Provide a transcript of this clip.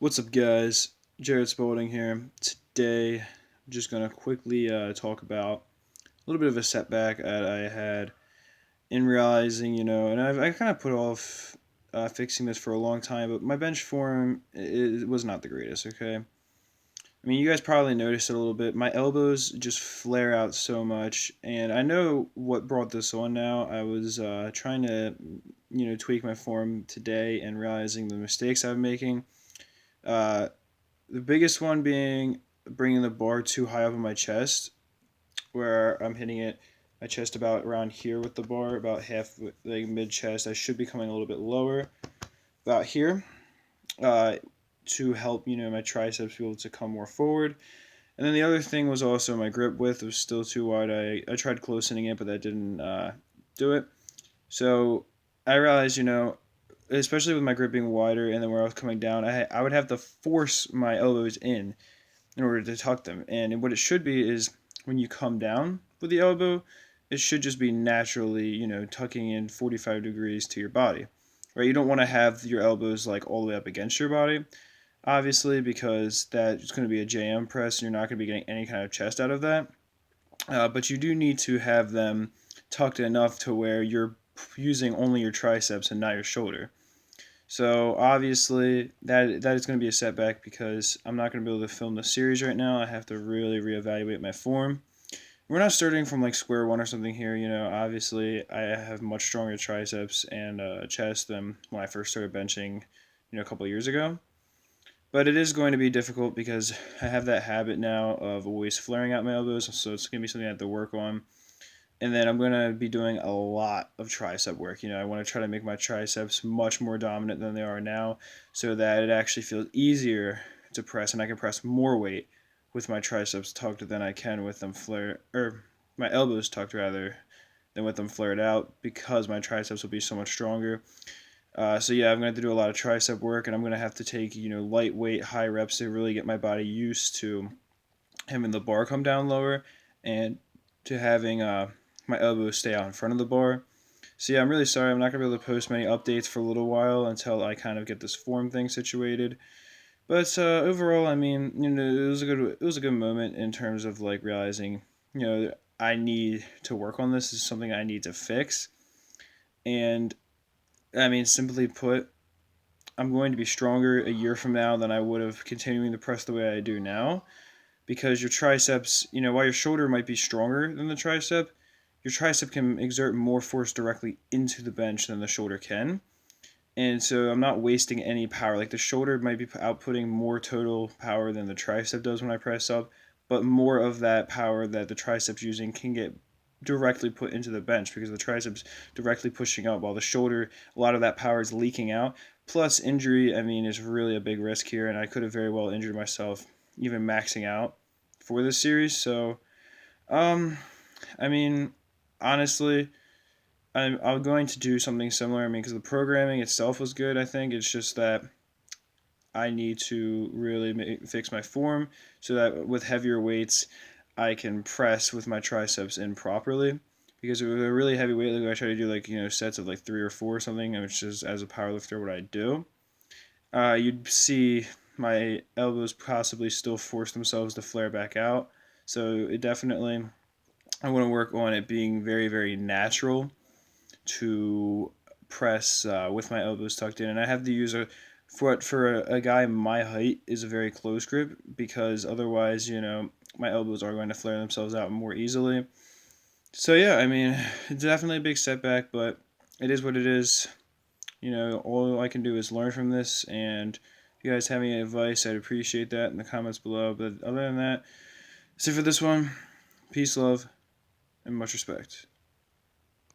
What's up, guys? Jared Spalding here. Today, I'm just going to quickly talk about a little bit of a setback that I had in realizing, and I kind of put off fixing this for a long time, but my bench form it was not the greatest, okay? I mean, you guys probably noticed it a little bit. My elbows just flare out so much, and I know what brought this on now. I was trying to, tweak my form today and realizing the mistakes I'm making. Uh, The biggest one being bringing the bar too high up in my chest, where I'm hitting it my chest about around here with the bar, about half like mid chest. I should be coming a little bit lower, about here, uh, to help my triceps be able to come more forward. And then the other thing was also my grip width was still too wide. I tried closening it, but that didn't do it. So I realized, especially with my grip being wider and then where I was coming down, I would have to force my elbows in order to tuck them. And what it should be is when you come down with the elbow, it should just be naturally, tucking in 45 degrees to your body. Right? You don't want to have your elbows like all the way up against your body, obviously, because that's going to be a JM press and you're not going to be getting any kind of chest out of that. But you do need to have them tucked enough to where you're using only your triceps and not your shoulder. So obviously that is going to be a setback because I'm not going to be able to film the series right now. I have to really reevaluate my form. We're not starting from like square one or something here. Obviously I have much stronger triceps and chest than when I first started benching, a couple of years ago. But it is going to be difficult because I have that habit now of always flaring out my elbows, so it's going to be something I have to work on. And then I'm going to be doing a lot of tricep work. I want to try to make my triceps much more dominant than they are now so that it actually feels easier to press and I can press more weight with my triceps tucked than I can with them flared, or my elbows tucked rather than with them flared out because my triceps will be so much stronger. So yeah, I'm going to have to do a lot of tricep work and I'm going to have to take, lightweight, high reps to really get my body used to having the bar come down lower and to having my elbows stay out in front of the bar. So yeah, I'm really sorry. I'm not gonna be able to post many updates for a little while until I kind of get this form thing situated. But overall, I mean, it was a good moment in terms of like realizing, I need to work on this. This is something I need to fix. And I mean, simply put, I'm going to be stronger a year from now than I would have continuing to press the way I do now because your triceps, while your shoulder might be stronger than the tricep, your tricep can exert more force directly into the bench than the shoulder can. And so I'm not wasting any power. Like the shoulder might be outputting more total power than the tricep does when I press up, but more of that power that the triceps using can get directly put into the bench because the triceps directly pushing up while the shoulder, a lot of that power is leaking out. Plus injury, I mean, is really a big risk here and I could have very well injured myself even maxing out for this series. So um I mean, honestly, I'm going to do something similar. I mean, because the programming itself was good. I think it's just that I need to really fix my form so that with heavier weights, I can press with my triceps in properly. Because with a really heavy weight, like I try to do like sets of like 3 or 4 or something, which is as a powerlifter what I do. You'd see my elbows possibly still force themselves to flare back out. So it definitely, I want to work on it being very, very natural to press with my elbows tucked in, and I have to use for a guy my height is a very close grip because otherwise, my elbows are going to flare themselves out more easily. So yeah, I mean, it's definitely a big setback, but it is what it is. All I can do is learn from this, and if you guys have any advice, I'd appreciate that in the comments below. But other than that, that's it for this one. Peace, love, and much respect.